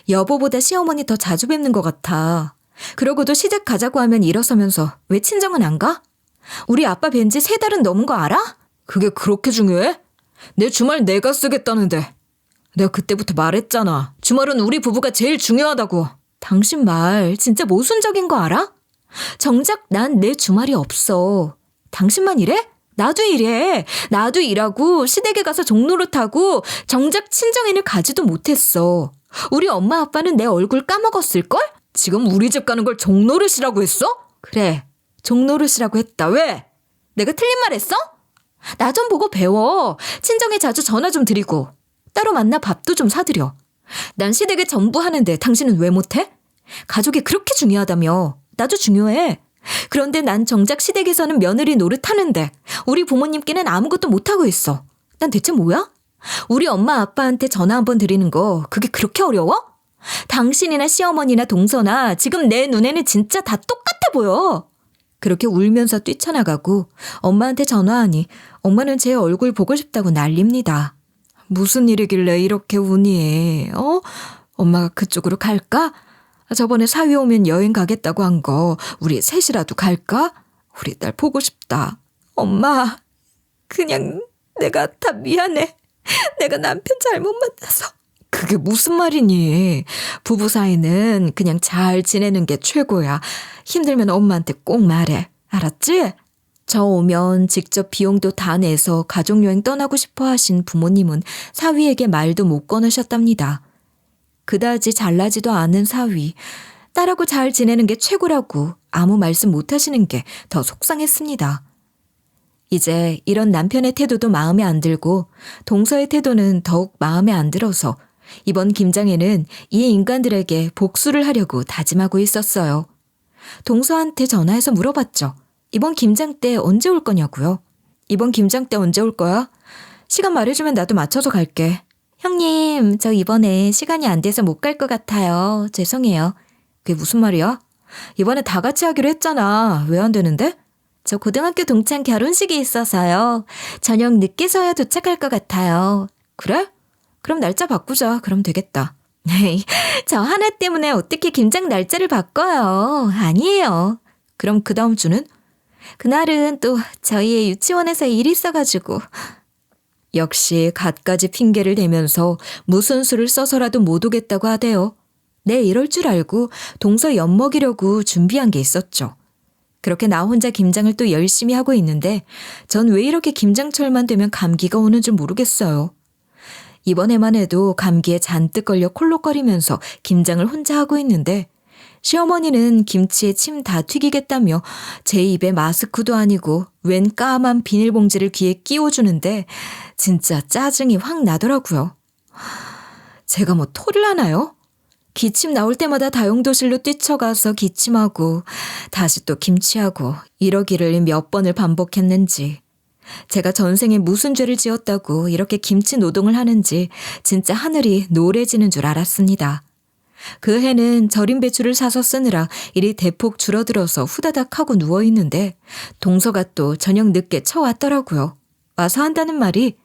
여보보다 시어머니 더 자주 뵙는 것 같아. 그러고도 시댁 가자고 하면 일어서면서 왜 친정은 안 가? 우리 아빠 뵌 지 3달은 넘은 거 알아? 그게 그렇게 중요해? 내 주말 내가 쓰겠다는데. 내가 그때부터 말했잖아. 주말은 우리 부부가 제일 중요하다고. 당신 말 진짜 모순적인 거 알아? 정작 난 내 주말이 없어. 당신만 일해? 나도 일해. 나도 일하고 시댁에 가서 종노릇하고 정작 친정에는 가지도 못했어. 우리 엄마 아빠는 내 얼굴 까먹었을걸? 지금 우리 집 가는 걸 종노릇이라고 했어? 그래, 종노릇이라고 했다. 왜? 내가 틀린 말 했어? 나 좀 보고 배워. 친정에 자주 전화 좀 드리고 따로 만나 밥도 좀 사드려. 난 시댁에 전부 하는데 당신은 왜 못해? 가족이 그렇게 중요하다며. 나도 중요해. 그런데 난 정작 시댁에서는 며느리 노릇하는데 우리 부모님께는 아무것도 못하고 있어. 난 대체 뭐야? 우리 엄마 아빠한테 전화 한번 드리는 거 그게 그렇게 어려워? 당신이나 시어머니나 동서나 지금 내 눈에는 진짜 다 똑같아 보여. 그렇게 울면서 뛰쳐나가고 엄마한테 전화하니 엄마는 제 얼굴 보고 싶다고 난립니다. 무슨 일이길래 이렇게 우니? 엄마가 그쪽으로 갈까? 저번에 사위 오면 여행 가겠다고 한 거 우리 셋이라도 갈까? 우리 딸 보고 싶다. 엄마, 그냥 내가 다 미안해. 내가 남편 잘못 만나서. 그게 무슨 말이니? 부부 사이는 그냥 잘 지내는 게 최고야. 힘들면 엄마한테 꼭 말해. 알았지? 저 오면 직접 비용도 다 내서 가족여행 떠나고 싶어 하신 부모님은 사위에게 말도 못 꺼내셨답니다. 그다지 잘나지도 않은 사위. 딸하고 잘 지내는 게 최고라고 아무 말씀 못 하시는 게 더 속상했습니다. 이제 이런 남편의 태도도 마음에 안 들고 동서의 태도는 더욱 마음에 안 들어서 이번 김장에는 이 인간들에게 복수를 하려고 다짐하고 있었어요. 동서한테 전화해서 물어봤죠. 이번 김장 때 언제 올 거냐고요. 이번 김장 때 언제 올 거야? 시간 말해주면 나도 맞춰서 갈게. 형님, 저 이번에 시간이 안 돼서 못 갈 것 같아요. 죄송해요. 그게 무슨 말이야? 이번에 다 같이 하기로 했잖아. 왜 안 되는데? 저 고등학교 동창 결혼식이 있어서요. 저녁 늦게서야 도착할 것 같아요. 그래? 그럼 날짜 바꾸자. 그럼 되겠다. 저 하나 때문에 어떻게 김장 날짜를 바꿔요? 아니에요. 그럼 그 다음 주는? 그날은 또 저희의 유치원에서 일이 있어가지고. 역시 갖가지 핑계를 대면서 무슨 수를 써서라도 못 오겠다고 하대요. 네, 이럴 줄 알고 동서 엿먹이려고 준비한 게 있었죠. 그렇게 나 혼자 김장을 또 열심히 하고 있는데 전 왜 이렇게 김장철만 되면 감기가 오는 줄 모르겠어요. 이번에만 해도 감기에 잔뜩 걸려 콜록거리면서 김장을 혼자 하고 있는데 시어머니는 김치에 침 다 튀기겠다며 제 입에 마스크도 아니고 웬 까만 비닐봉지를 귀에 끼워주는데 진짜 짜증이 확 나더라고요. 제가 뭐 토를 하나요? 기침 나올 때마다 다용도실로 뛰쳐가서 기침하고 다시 또 김치하고 이러기를 몇 번을 반복했는지 제가 전생에 무슨 죄를 지었다고 이렇게 김치 노동을 하는지 진짜 하늘이 노래지는 줄 알았습니다. 그 해는 절인 배추를 사서 쓰느라 일이 대폭 줄어들어서 후다닥 하고 누워있는데 동서가 또 저녁 늦게 쳐왔더라고요. 와서 한다는 말이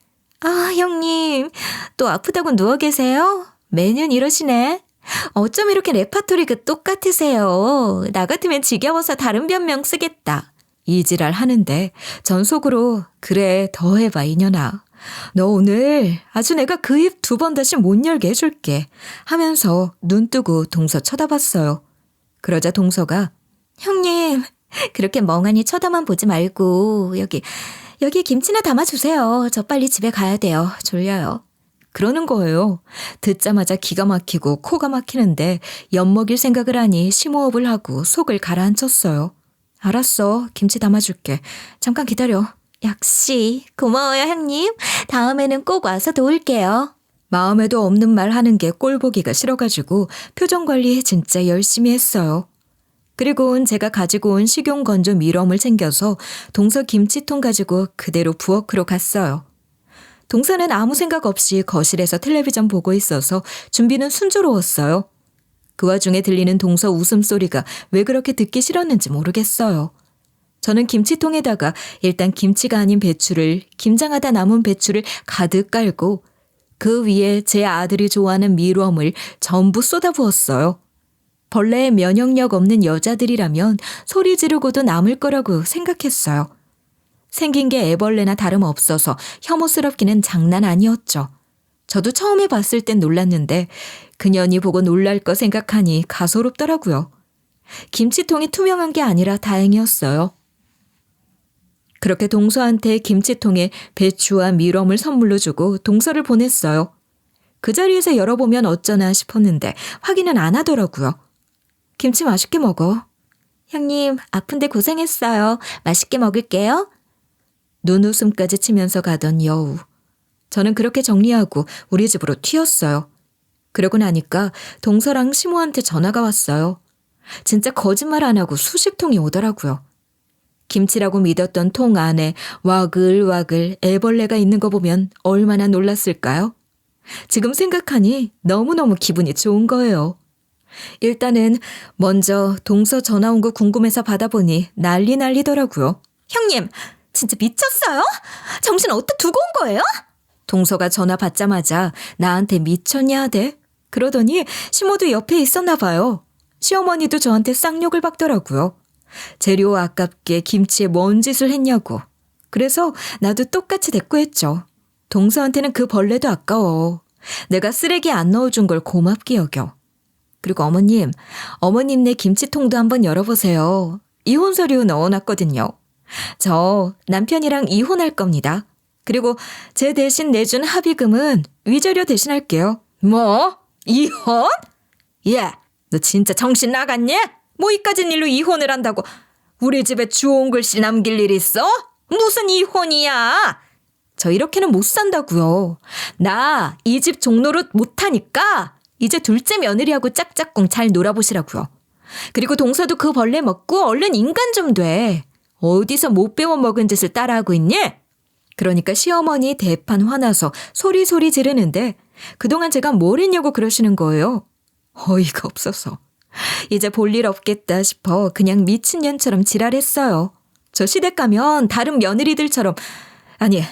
형님 또 아프다고 누워 계세요? 매년 이러시네. 어쩜 이렇게 레파토리가 똑같으세요. 나 같으면 지겨워서 다른 변명 쓰겠다. 이지랄 하는데 전 속으로 그래 더 해봐 이년아. 너 오늘 아주 내가 그 입 2번 다시 못 열게 해줄게 하면서 눈 뜨고 동서 쳐다봤어요. 그러자 동서가 형님 그렇게 멍하니 쳐다만 보지 말고 여기 김치나 담아주세요. 저 빨리 집에 가야 돼요. 졸려요. 그러는 거예요. 듣자마자 기가 막히고 코가 막히는데 엿먹일 생각을 하니 심호흡을 하고 속을 가라앉혔어요. 알았어. 김치 담아줄게. 잠깐 기다려. 역시 고마워요 형님. 다음에는 꼭 와서 도울게요. 마음에도 없는 말 하는 게 꼴보기가 싫어가지고 표정 관리 진짜 열심히 했어요. 그리고는 제가 가지고 온 식용건조 밀웜을 챙겨서 동서 김치통 가지고 그대로 부엌으로 갔어요. 동서는 아무 생각 없이 거실에서 텔레비전 보고 있어서 준비는 순조로웠어요. 그 와중에 들리는 동서 웃음소리가 왜 그렇게 듣기 싫었는지 모르겠어요. 저는 김치통에다가 일단 김치가 아닌 배추를 김장하다 남은 배추를 가득 깔고 그 위에 제 아들이 좋아하는 밀웜을 전부 쏟아부었어요. 벌레에 면역력 없는 여자들이라면 소리 지르고도 남을 거라고 생각했어요. 생긴 게 애벌레나 다름없어서 혐오스럽기는 장난 아니었죠. 저도 처음에 봤을 땐 놀랐는데 그년이 보고 놀랄 거 생각하니 가소롭더라고요. 김치통이 투명한 게 아니라 다행이었어요. 그렇게 동서한테 김치통에 배추와 밀웜을 선물로 주고 동서를 보냈어요. 그 자리에서 열어보면 어쩌나 싶었는데 확인은 안 하더라고요. 김치 맛있게 먹어. 형님, 아픈데 고생했어요. 맛있게 먹을게요. 눈웃음까지 치면서 가던 여우. 저는 그렇게 정리하고 우리 집으로 튀었어요. 그러고 나니까 동서랑 시모한테 전화가 왔어요. 진짜 거짓말 안 하고 수십 통이 오더라고요. 김치라고 믿었던 통 안에 와글와글 애벌레가 있는 거 보면 얼마나 놀랐을까요? 지금 생각하니 너무너무 기분이 좋은 거예요. 일단은 먼저 동서 전화 온 거 궁금해서 받아보니 난리더라고요. 형님, 진짜 미쳤어요? 정신 어디다 두고 온 거예요? 동서가 전화 받자마자 나한테 미쳤냐 하대. 그러더니 시모도 옆에 있었나 봐요. 시어머니도 저한테 쌍욕을 박더라고요. 재료 아깝게 김치에 뭔 짓을 했냐고. 그래서 나도 똑같이 대꾸했죠. 동서한테는 그 벌레도 아까워. 내가 쓰레기 안 넣어준 걸 고맙게 여겨. 그리고 어머님네 김치통도 한번 열어보세요. 이혼 서류 넣어놨거든요. 저 남편이랑 이혼할 겁니다. 그리고 제 대신 내준 합의금은 위자료 대신할게요. 뭐? 이혼? 야, 너 진짜 정신 나갔니? 뭐 이까진 일로 이혼을 한다고 우리 집에 좋은 글씨 남길 일 있어? 무슨 이혼이야? 저 이렇게는 못 산다고요. 나 이 집 종노릇 못하니까 이제 둘째 며느리하고 짝짝꿍 잘 놀아보시라고요. 그리고 동서도 그 벌레 먹고 얼른 인간 좀 돼. 어디서 못 배워 먹은 짓을 따라하고 있니? 그러니까 시어머니 대판 화나서 소리소리 지르는데 그동안 제가 뭘 했냐고 그러시는 거예요. 어이가 없어서. 이제 볼 일 없겠다 싶어 그냥 미친년처럼 지랄했어요. 저 시댁 가면 다른 며느리들처럼 아니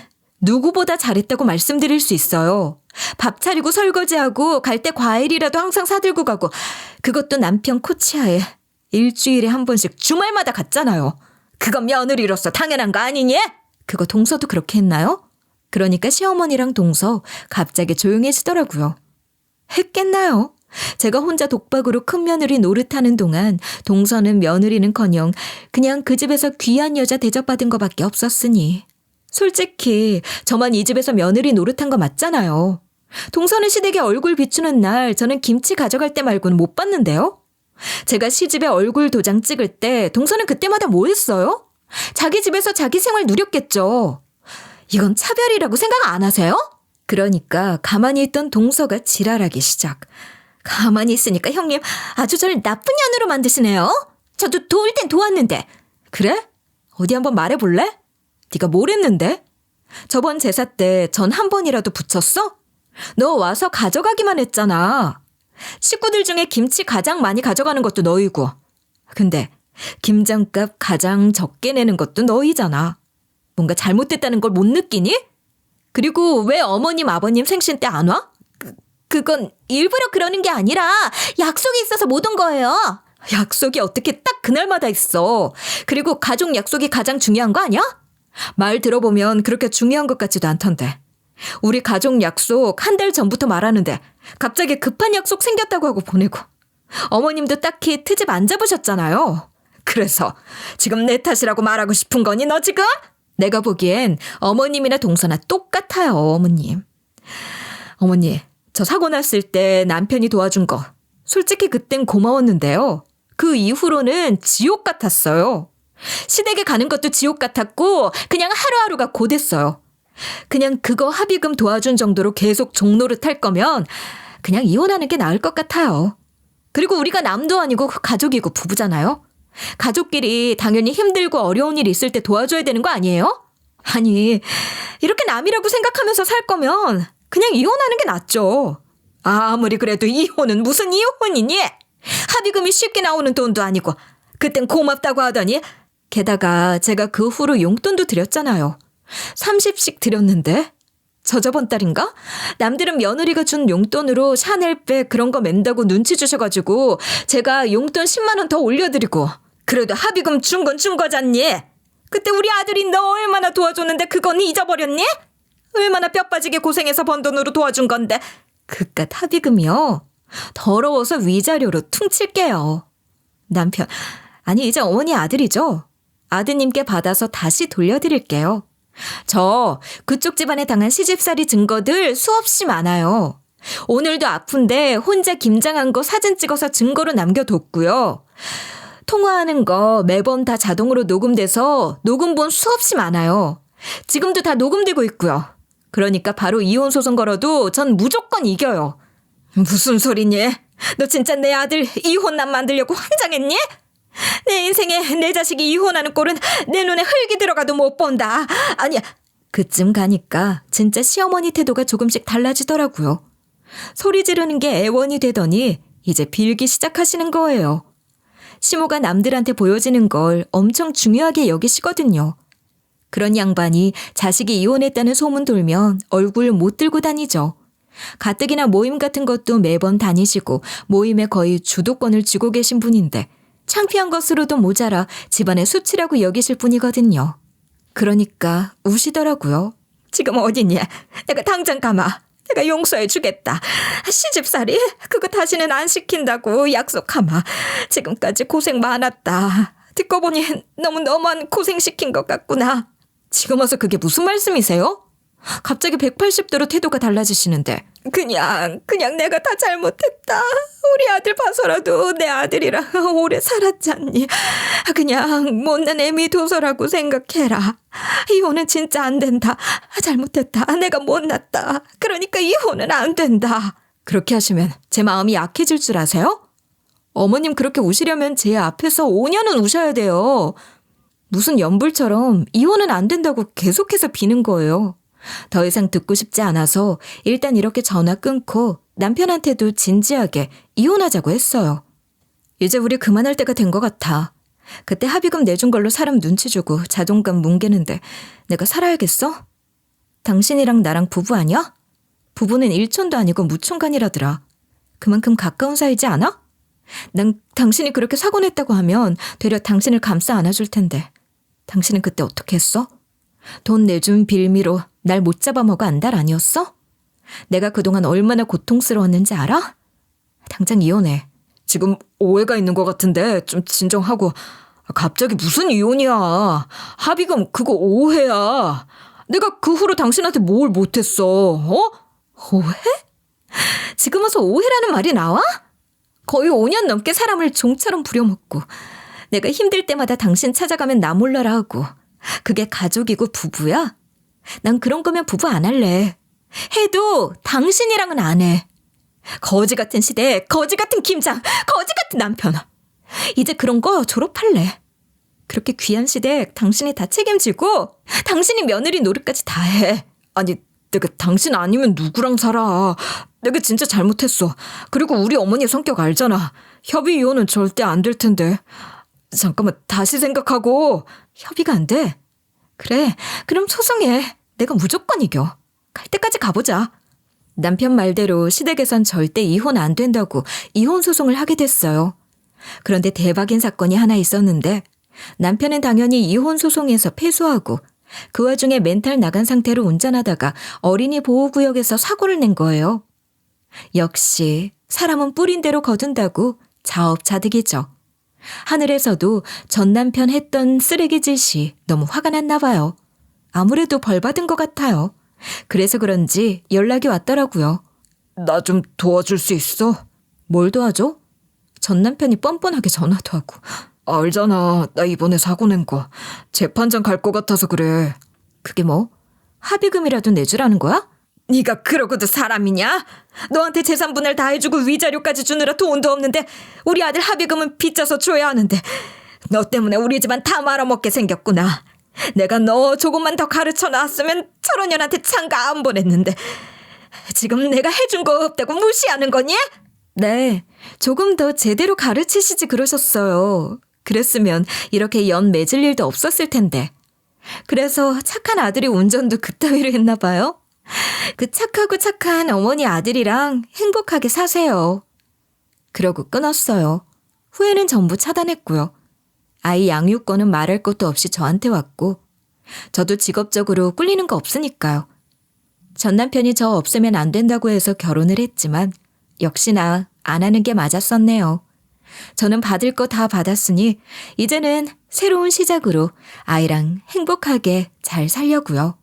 누구보다 잘했다고 말씀드릴 수 있어요. 밥 차리고 설거지하고 갈 때 과일이라도 항상 사들고 가고 그것도 남편 코치하에 일주일에 한 번씩 주말마다 갔잖아요. 그건 며느리로서 당연한 거 아니니? 그거 동서도 그렇게 했나요? 그러니까 시어머니랑 동서 갑자기 조용해지더라고요. 했겠나요? 제가 혼자 독박으로 큰 며느리 노릇하는 동안 동서는 며느리는커녕 그냥 그 집에서 귀한 여자 대접받은 것밖에 없었으니. 솔직히 저만 이 집에서 며느리 노릇한 거 맞잖아요. 동서는 시댁에 얼굴 비추는 날 저는 김치 가져갈 때 말고는 못 봤는데요. 제가 시집에 얼굴 도장 찍을 때 동서는 그때마다 뭐 했어요? 자기 집에서 자기 생활 누렸겠죠. 이건 차별이라고 생각 안 하세요? 그러니까 가만히 있던 동서가 지랄하기 시작. 가만히 있으니까 형님 아주 저를 나쁜 년으로 만드시네요. 저도 도울 땐 도왔는데. 그래? 어디 한번 말해볼래? 네가 뭘 했는데? 저번 제사 때 전 한 번이라도 붙였어? 너 와서 가져가기만 했잖아. 식구들 중에 김치 가장 많이 가져가는 것도 너희고. 근데 김장값 가장 적게 내는 것도 너희잖아. 뭔가 잘못됐다는 걸 못 느끼니? 그리고 왜 어머님 아버님 생신 때 안 와? 그건 일부러 그러는 게 아니라 약속이 있어서 못 온 거예요. 약속이 어떻게 딱 그날마다 있어. 그리고 가족 약속이 가장 중요한 거 아니야? 말 들어보면 그렇게 중요한 것 같지도 않던데. 우리 가족 약속 한 달 전부터 말하는데 갑자기 급한 약속 생겼다고 하고 보내고. 어머님도 딱히 트집 안 잡으셨잖아요. 그래서 지금 내 탓이라고 말하고 싶은 거니 너 지금? 내가 보기엔 어머님이나 동서나 똑같아요. 어머니 저 사고 났을 때 남편이 도와준 거 솔직히 그땐 고마웠는데요. 그 이후로는 지옥 같았어요. 시댁에 가는 것도 지옥 같았고 그냥 하루하루가 고됐어요. 그냥 그거 합의금 도와준 정도로 계속 종노릇 할 거면 그냥 이혼하는 게 나을 것 같아요. 그리고 우리가 남도 아니고 가족이고 부부잖아요. 가족끼리 당연히 힘들고 어려운 일 있을 때 도와줘야 되는 거 아니에요? 아니 이렇게 남이라고 생각하면서 살 거면 그냥 이혼하는 게 낫죠. 아무리 그래도 이혼은 무슨 이혼이니? 합의금이 쉽게 나오는 돈도 아니고 그땐 고맙다고 하더니 게다가 제가 그 후로 용돈도 드렸잖아요. 30씩 드렸는데 저번 달인가? 남들은 며느리가 준 용돈으로 샤넬백 그런 거 맨다고 눈치 주셔가지고 제가 용돈 10만 원 더 올려드리고 그래도 합의금 준 건 준 거잖니? 그때 우리 아들이 너 얼마나 도와줬는데 그건 잊어버렸니? 얼마나 뼈 빠지게 고생해서 번 돈으로 도와준 건데 그깟 합의금이요. 더러워서 위자료로 퉁칠게요. 남편, 아니 이제 어머니 아들이죠? 아드님께 받아서 다시 돌려드릴게요. 저 그쪽 집안에 당한 시집살이 증거들 수없이 많아요. 오늘도 아픈데 혼자 김장한 거 사진 찍어서 증거로 남겨뒀고요. 통화하는 거 매번 다 자동으로 녹음돼서 녹음본 수없이 많아요. 지금도 다 녹음되고 있고요. 그러니까 바로 이혼 소송 걸어도 전 무조건 이겨요. 무슨 소리니? 너 진짜 내 아들 이혼남 만들려고 환장했니? 내 인생에 내 자식이 이혼하는 꼴은 내 눈에 흙이 들어가도 못 본다. 아니야. 그쯤 가니까 진짜 시어머니 태도가 조금씩 달라지더라고요. 소리 지르는 게 애원이 되더니 이제 빌기 시작하시는 거예요. 시모가 남들한테 보여지는 걸 엄청 중요하게 여기시거든요. 그런 양반이 자식이 이혼했다는 소문 돌면 얼굴 못 들고 다니죠. 가뜩이나 모임 같은 것도 매번 다니시고 모임에 거의 주도권을 쥐고 계신 분인데 창피한 것으로도 모자라 집안의 수치라고 여기실 분이거든요. 그러니까 우시더라고요. 지금 어디냐? 내가 당장 가마. 내가 용서해 주겠다. 시집살이? 그거 다시는 안 시킨다고 약속하마. 지금까지 고생 많았다. 듣고 보니 너무한 고생시킨 것 같구나. 지금 와서 그게 무슨 말씀이세요? 갑자기 180도로 태도가 달라지시는데. 그냥 내가 다 잘못했다. 우리 아들 봐서라도 내 아들이랑 오래 살았잖니. 그냥 못난 애미 도서라고 생각해라. 이혼은 진짜 안 된다. 잘못했다. 내가 못났다. 그러니까 이혼은 안 된다. 그렇게 하시면 제 마음이 약해질 줄 아세요? 어머님 그렇게 우시려면 제 앞에서 5년은 우셔야 돼요. 무슨 연불처럼 이혼은 안 된다고 계속해서 비는 거예요. 더 이상 듣고 싶지 않아서 일단 이렇게 전화 끊고 남편한테도 진지하게 이혼하자고 했어요. 이제 우리 그만할 때가 된 것 같아. 그때 합의금 내준 걸로 사람 눈치 주고 자존감 뭉개는데 내가 살아야겠어? 당신이랑 나랑 부부 아니야? 부부는 일촌도 아니고 무촌간이라더라. 그만큼 가까운 사이지 않아? 난 당신이 그렇게 사고 냈다고 하면 되려 당신을 감싸 안아줄 텐데 당신은 그때 어떻게 했어? 돈 내준 빌미로 날 못 잡아먹어 안달 아니었어? 내가 그동안 얼마나 고통스러웠는지 알아? 당장 이혼해. 지금 오해가 있는 것 같은데 좀 진정하고. 갑자기 무슨 이혼이야. 합의금 그거 오해야. 내가 그 후로 당신한테 뭘 못했어. 오해? 지금 와서 오해라는 말이 나와? 거의 5년 넘게 사람을 종처럼 부려먹고 내가 힘들 때마다 당신 찾아가면 나 몰라라 하고 그게 가족이고 부부야? 난 그런 거면 부부 안 할래. 해도 당신이랑은 안 해. 거지 같은 시대, 거지 같은 김장, 거지 같은 남편. 이제 그런 거 졸업할래. 그렇게 귀한 시대 당신이 다 책임지고 당신이 며느리 노릇까지 다 해. 아니 내가 당신 아니면 누구랑 살아. 내가 진짜 잘못했어. 그리고 우리 어머니 성격 알잖아. 협의 이혼은 절대 안 될 텐데. 잠깐만 다시 생각하고. 협의가 안 돼? 그래 그럼 소송해. 내가 무조건 이겨. 갈 때까지 가보자. 남편 말대로 시댁에선 절대 이혼 안 된다고 이혼 소송을 하게 됐어요. 그런데 대박인 사건이 하나 있었는데 남편은 당연히 이혼 소송에서 패소하고 그 와중에 멘탈 나간 상태로 운전하다가 어린이 보호구역에서 사고를 낸 거예요. 역시 사람은 뿌린 대로 거둔다고 자업자득이죠. 하늘에서도 전 남편 했던 쓰레기 짓이 너무 화가 났나 봐요. 아무래도 벌 받은 것 같아요. 그래서 그런지 연락이 왔더라고요. 나 좀 도와줄 수 있어? 뭘 도와줘? 전 남편이 뻔뻔하게 전화도 하고. 알잖아. 나 이번에 사고 낸 거. 재판장 갈 것 같아서 그래. 그게 뭐? 합의금이라도 내주라는 거야? 네가 그러고도 사람이냐? 너한테 재산 분할 다 해주고 위자료까지 주느라 돈도 없는데 우리 아들 합의금은 빚져서 줘야 하는데 너 때문에 우리 집안 다 말아먹게 생겼구나. 내가 너 조금만 더 가르쳐 놨으면 저런 년한테 장가 안 보냈는데 지금 내가 해준 거 없다고 무시하는 거니? 네, 조금 더 제대로 가르치시지 그러셨어요. 그랬으면 이렇게 연 맺을 일도 없었을 텐데. 그래서 착한 아들이 운전도 그따위로 했나 봐요. 그 착하고 착한 어머니 아들이랑 행복하게 사세요. 그러고 끊었어요. 후회는 전부 차단했고요. 아이 양육권은 말할 것도 없이 저한테 왔고 저도 직업적으로 꿀리는 거 없으니까요. 전 남편이 저 없으면 안 된다고 해서 결혼을 했지만 역시나 안 하는 게 맞았었네요. 저는 받을 거 다 받았으니 이제는 새로운 시작으로 아이랑 행복하게 잘 살려고요.